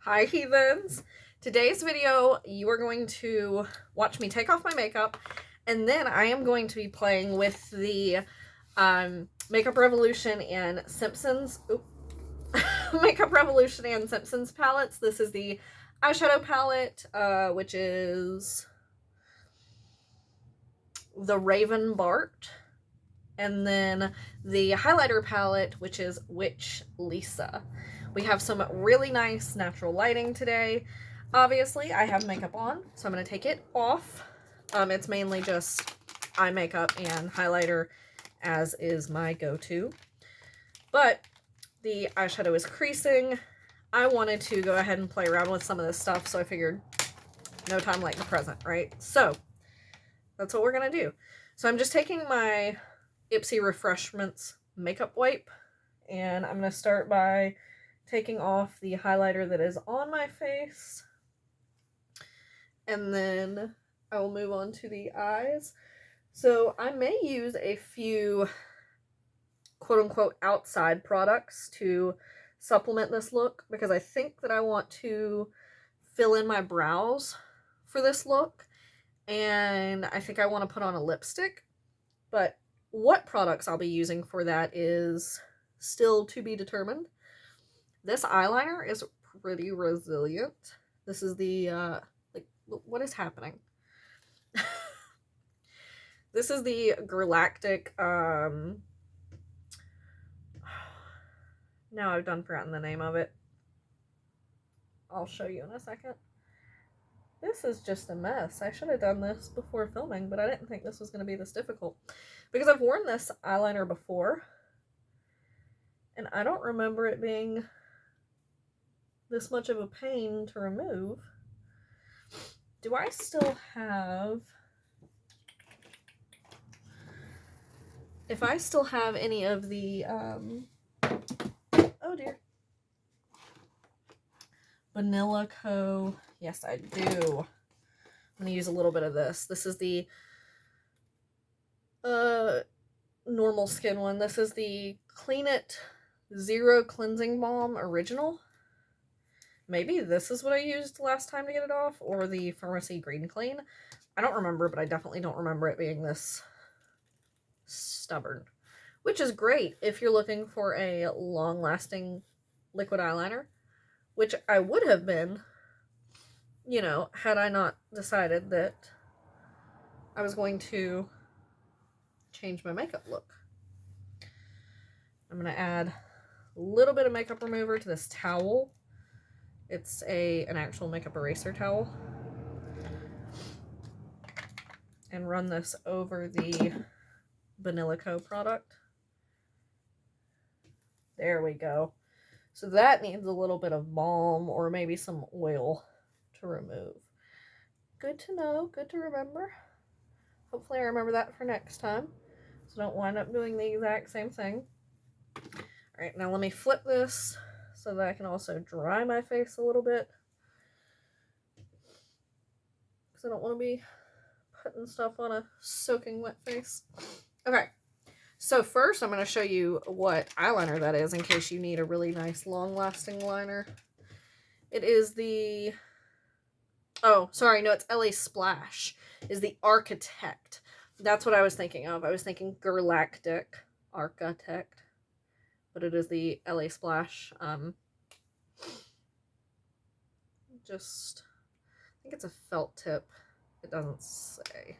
Hi heathens! Today's video, you are going to watch me take off my makeup, and then I am going to be playing with the Makeup Revolution and Simpsons Makeup Revolution and Simpsons palettes. This is the eyeshadow palette, which is the Raven Bart, and then the highlighter palette, which is Witch Lisa. We have some really nice natural lighting today. Obviously, I have makeup on, so I'm going to take it off. It's mainly just eye makeup and highlighter, as is my go-to. But the eyeshadow is creasing. I wanted to go ahead and play around with some of this stuff, so I figured no time like the present, right? So that's what we're going to do. So I'm just taking my Ipsy Refreshments makeup wipe, and I'm going to start by taking off the highlighter that is on my face, and then I will move on to the eyes. So I may use a few quote-unquote outside products to supplement this look, because I think that I want to fill in my brows for this look, and I think I want to put on a lipstick, but what products I'll be using for that is still to be determined. This eyeliner is pretty resilient. This is the, like, what is happening? This is the Galactic, now I've forgotten the name of it. I'll show you in a second. This is just a mess. I should have done this before filming, but I didn't think this was going to be this difficult, because I've worn this eyeliner before, and I don't remember it being this much of a pain to remove. Do I still have, if I still have any of the, oh dear, Vanilla Co. Yes, I do. I'm going to use a little bit of this. This is the normal skin one. This is the Clean It Zero Cleansing Balm Original. Maybe this is what I used last time to get it off, or the Pharmacy Green Clean. I don't remember, but I definitely don't remember it being this stubborn, which is great if you're looking for a long-lasting liquid eyeliner, which I would have been, you know, had I not decided that I was going to change my makeup look. I'm going to add a little bit of makeup remover to this towel. It's an actual makeup eraser towel. And run this over the Vanilla Co. product. There we go. So that needs a little bit of balm or maybe some oil to remove. Good to know, good to remember. Hopefully I remember that for next time, so don't wind up doing the exact same thing. Alright, now let me flip this so that I can also dry my face a little bit, because I don't want to be putting stuff on a soaking wet face. Okay, so first I'm going to show you what eyeliner that is in case you need a really nice long-lasting liner. It is the, oh, sorry, no, it's LA Splash, is the Architect. That's what I was thinking of. I was thinking Galactic Architect, but it is the LA Splash. Just, I think it's a felt tip. It doesn't say.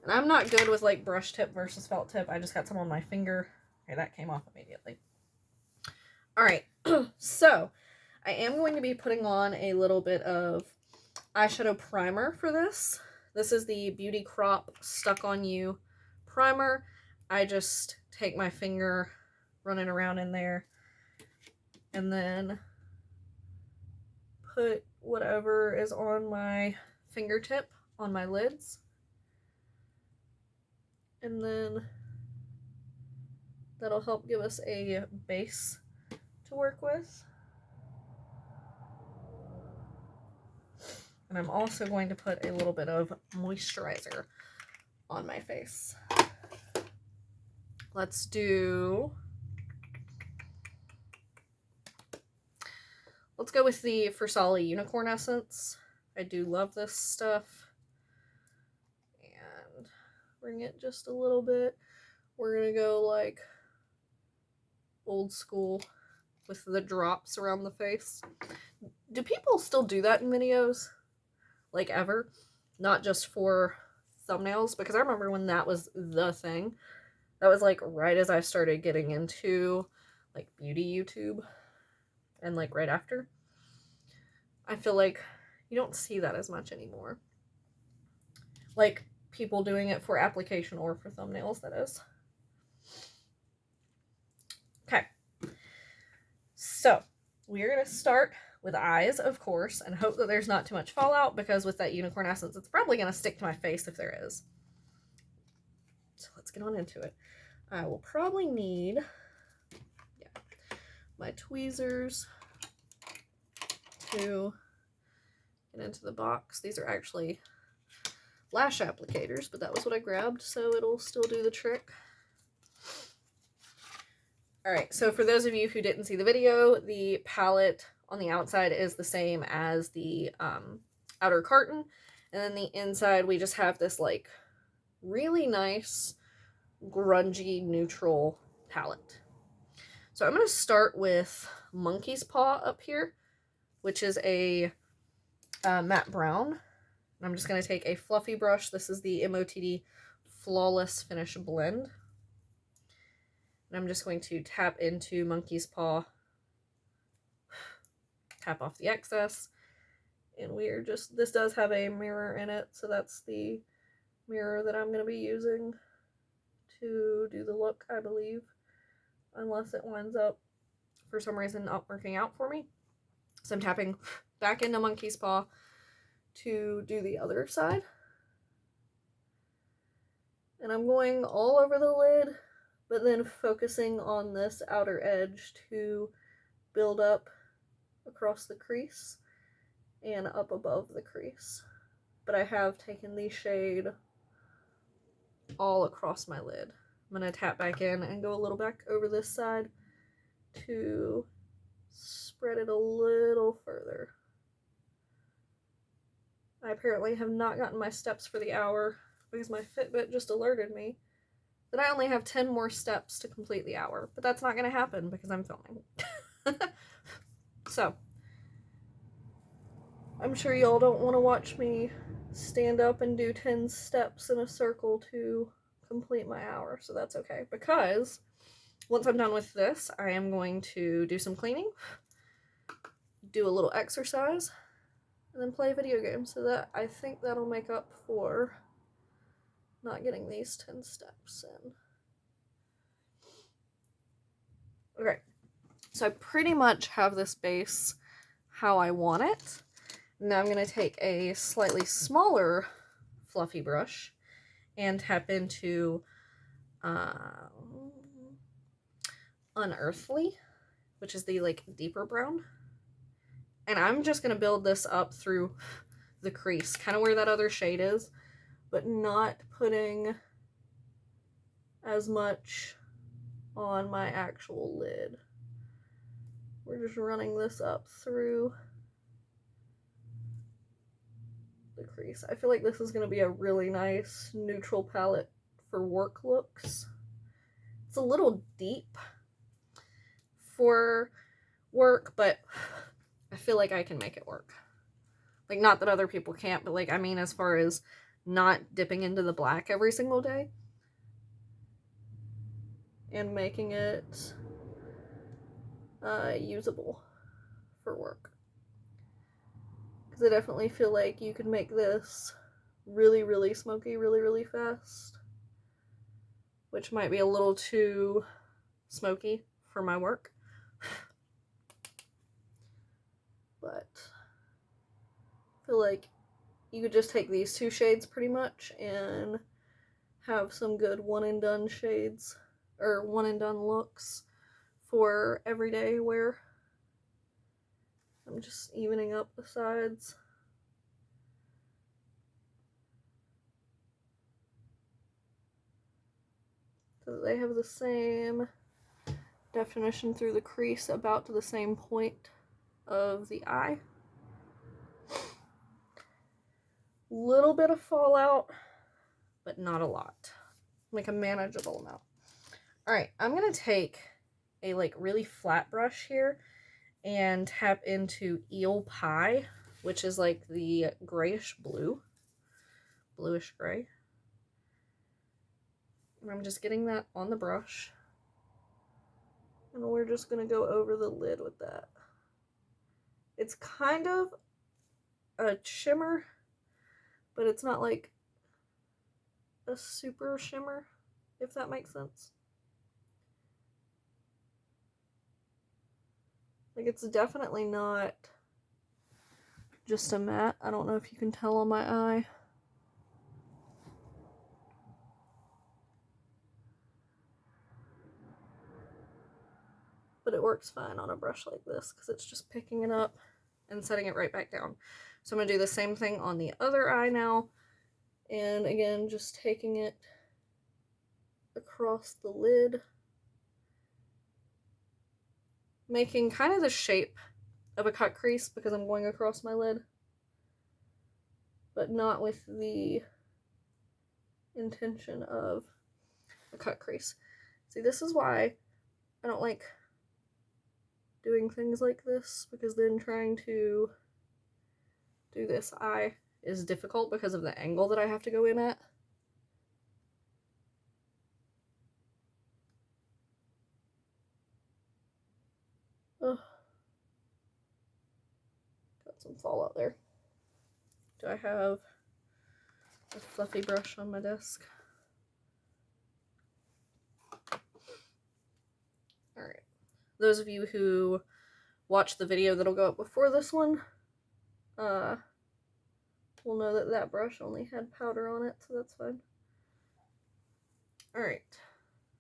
And I'm not good with like brush tip versus felt tip. I just got some on my finger. Okay, that came off immediately. All right, so I am going to be putting on a little bit of eyeshadow primer for this. This is the Beauty Crop Stuck On You primer. I just take my finger, run it around in there, and then put whatever is on my fingertip on my lids. And then that'll help give us a base to work with. And I'm also going to put a little bit of moisturizer on my face. Let's do let's go with the Versali Unicorn Essence. I do love this stuff. And bring it just a little bit. We're gonna go like old school with the drops around the face. Do people still do that in videos? Like ever? Not just for thumbnails? Because I remember when that was the thing. That was like right as I started getting into like beauty YouTube and like right after. I feel like you don't see that as much anymore. Like people doing it for application or for thumbnails, that is. Okay. So we're going to start with eyes, of course, and hope that there's not too much fallout, because with that unicorn essence, it's probably going to stick to my face if there is. So let's get on into it. I will probably need my tweezers to get into the box. These are actually lash applicators, but that was what I grabbed, so it'll still do the trick. Alright, so for those of you who didn't see the video, the palette on the outside is the same as the outer carton, and then the inside we just have this like really nice grungy neutral palette. So I'm going to start with Monkey's Paw up here, which is a matte brown. And I'm just going to take a fluffy brush. This is the MOTD Flawless Finish Blend. And I'm just going to tap into Monkey's Paw, tap off the excess, and we are just, this does have a mirror in it, so that's the mirror that I'm going to be using to do the look, I believe, unless it winds up, for some reason, not working out for me. So I'm tapping back into Monkey's Paw to do the other side. And I'm going all over the lid, but then focusing on this outer edge to build up across the crease and up above the crease. But I have taken the shade all across my lid. I'm going to tap back in and go a little back over this side to spread it a little further. I apparently have not gotten my steps for the hour because my Fitbit just alerted me that I only have 10 more steps to complete the hour, but that's not going to happen because I'm filming. So, I'm sure y'all don't want to watch me stand up and do 10 steps in a circle to complete my hour, so that's okay, because once I'm done with this, I am going to do some cleaning, do a little exercise, and then play a video game, so that I think that'll make up for not getting these 10 steps in. Okay, so I pretty much have this base how I want it. Now I'm going to take a slightly smaller fluffy brush and tap into Unearthly, which is the like deeper brown. And I'm just going to build this up through the crease, kind of where that other shade is, but not putting as much on my actual lid. We're just running this up through the crease. I feel like this is going to be a really nice neutral palette for work looks. It's a little deep for work, but I feel like I can make it work. Like, not that other people can't, but like, I mean, as far as not dipping into the black every single day and making it usable for work. Because I definitely feel like you could make this really, really smoky really, really fast, which might be a little too smoky for my work. But I feel like you could just take these two shades pretty much and have some good one and done shades, or one and done looks for everyday wear. I'm just evening up the sides. So that they have the same definition through the crease, about to the same point of the eye. Little bit of fallout, but not a lot. Like a manageable amount. Alright, I'm going to take a like really flat brush here and tap into Eel Pie, which is like the grayish blue. Bluish gray. And I'm just getting that on the brush. And we're just going to go over the lid with that. It's kind of a shimmer, but it's not like a super shimmer, if that makes sense. Like, it's definitely not just a matte. I don't know if you can tell on my eye. But it works fine on a brush like this because it's just picking it up and setting it right back down. So I'm going to do the same thing on the other eye now. And again, just taking it across the lid. Making kind of the shape of a cut crease because I'm going across my lid. But not with the intention of a cut crease. See, this is why I don't like doing things like this, because then trying to do this eye is difficult because of the angle that I have to go in at. Ugh. Got some fallout there. Do I have a fluffy brush on my desk? Alright. Those of you who watch the video that'll go up before this one will know that that brush only had powder on it, so that's fine. Alright.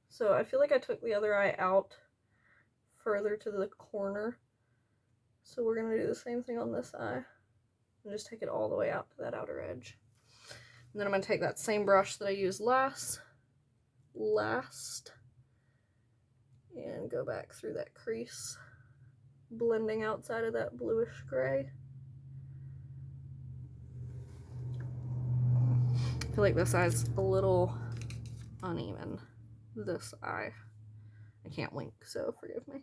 So I feel like I took the other eye out further to the corner. So we're going to do the same thing on this eye. And just take it all the way out to that outer edge. And then I'm going to take that same brush that I used last. And go back through that crease. Blending outside of that bluish gray. I feel like this eye's a little uneven. This eye. I can't wink, so forgive me.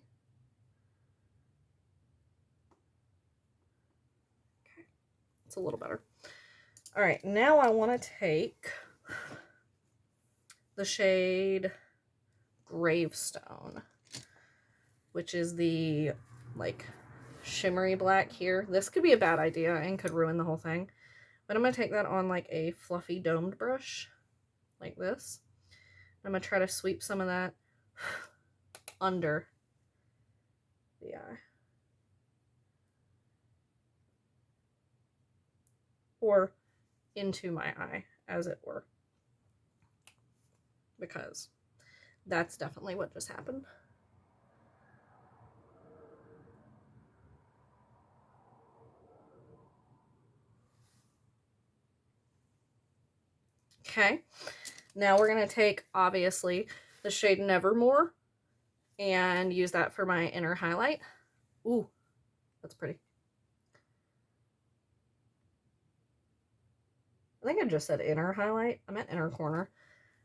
Okay, it's a little better. All right, now I want to take the shade Gravestone, which is the like shimmery black here. This could be a bad idea and could ruin the whole thing, but I'm going to take that on like a fluffy domed brush like this. I'm going to try to sweep some of that under the eye. Or into my eye, as it were. Because that's definitely what just happened. Okay, now we're going to take, obviously, the shade Nevermore and use that for my inner highlight. Ooh, that's pretty. I think I just said inner highlight. I meant inner corner.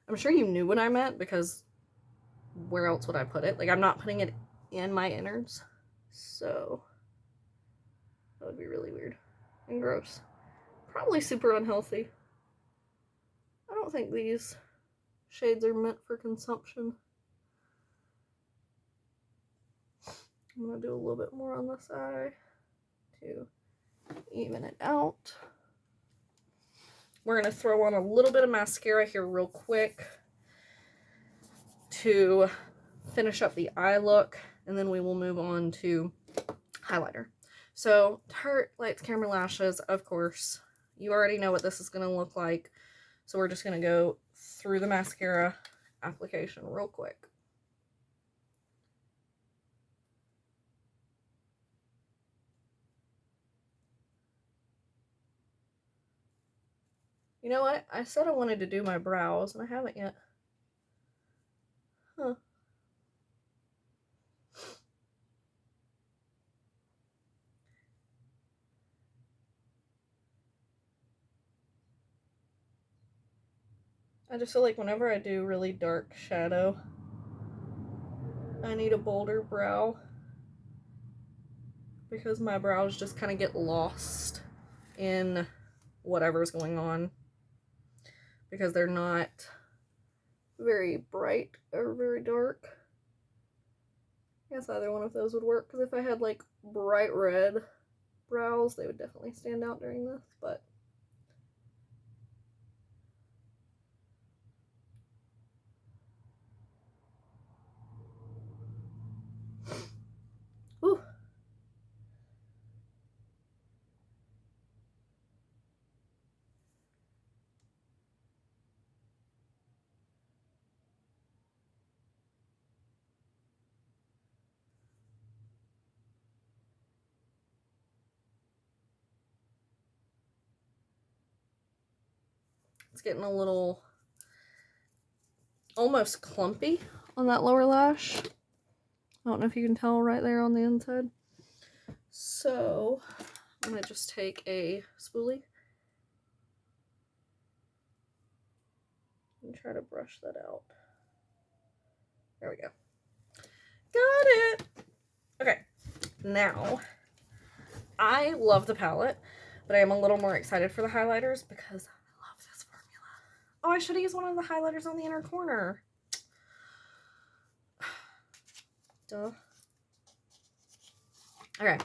I'm sure you knew what I meant, because where else would I put it? Like, I'm not putting it in my innards, so that would be really weird and gross. Probably super unhealthy. I don't think these shades are meant for consumption. I'm going to do a little bit more on this eye to even it out. We're going to throw on a little bit of mascara here real quick to finish up the eye look, and then we will move on to highlighter. So, Tarte Lights Camera Lashes, of course. You already know what this is going to look like. So we're just going to go through the mascara application real quick. You know what? I said I wanted to do my brows, and I haven't yet. Huh. I just feel like whenever I do really dark shadow, I need a bolder brow because my brows just kind of get lost in whatever's going on because they're not very bright or very dark. I guess either one of those would work, because if I had like bright red brows, they would definitely stand out during this, but ooh. It's getting a little almost clumpy on that lower lash. I don't know if you can tell right there on the inside. So I'm gonna just take a spoolie and try to brush that out. There we go. Got it. Okay, now I love the palette, but I am a little more excited for the highlighters because I love this formula. Oh, I should have used one of the highlighters on the inner corner. Duh. Okay,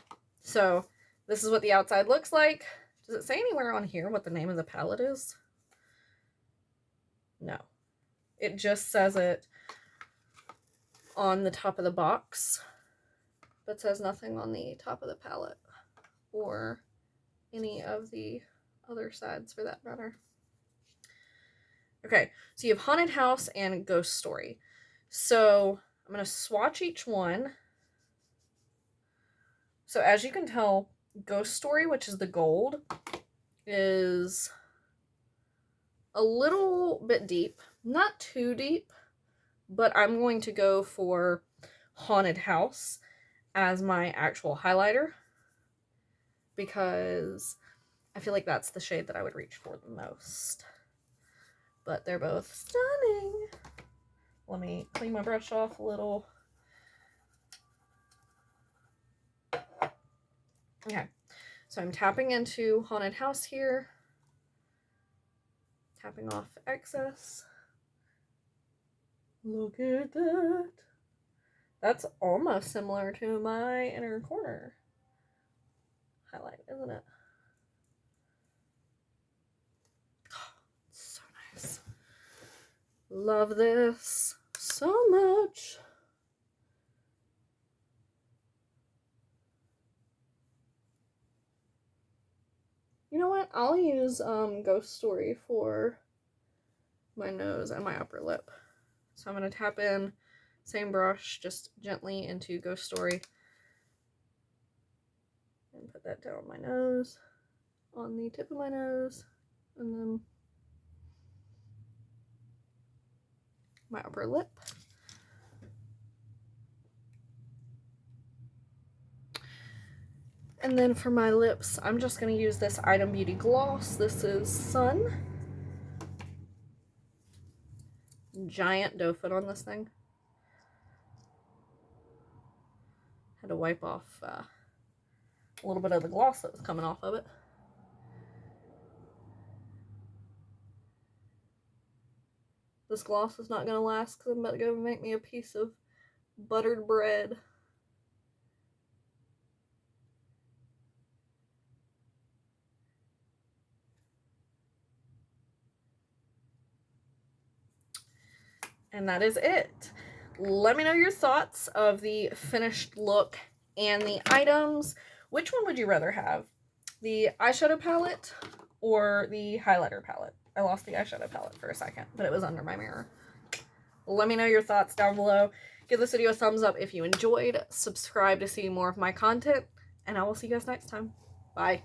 so this is what the outside looks like. Does it say anywhere on here what the name of the palette is? No. It just says it on the top of the box, but says nothing on the top of the palette or any of the other sides for that matter. Okay, so you have Haunted House and Ghost Story. So I'm going to swatch each one. So as you can tell, Ghost Story, which is the gold, is a little bit deep. Not too deep, but I'm going to go for Haunted House as my actual highlighter because I feel like that's the shade that I would reach for the most. But they're both stunning. Let me clean my brush off a little. Okay, so I'm tapping into Haunted House here. Tapping off excess. Look at that. That's almost similar to my inner corner highlight, isn't it? Oh, so nice. Love this so much. You know what? I'll use Ghost Story for my nose and my upper lip. So I'm going to tap in, same brush, just gently into Ghost Story. And put that down my nose, on the tip of my nose, and then my upper lip. And then for my lips, I'm just going to use this Item Beauty gloss. This is Sun. Giant doe foot on this thing. Had to wipe off a little bit of the gloss that was coming off of it. This gloss is not going to last because I'm about to go make me a piece of buttered bread. And that is it. Let me know your thoughts of the finished look and the items. Which one would you rather have? The eyeshadow palette or the highlighter palette? I lost the eyeshadow palette for a second, but it was under my mirror. Let me know your thoughts down below. Give this video a thumbs up if you enjoyed. Subscribe to see more of my content, and I will see you guys next time. Bye.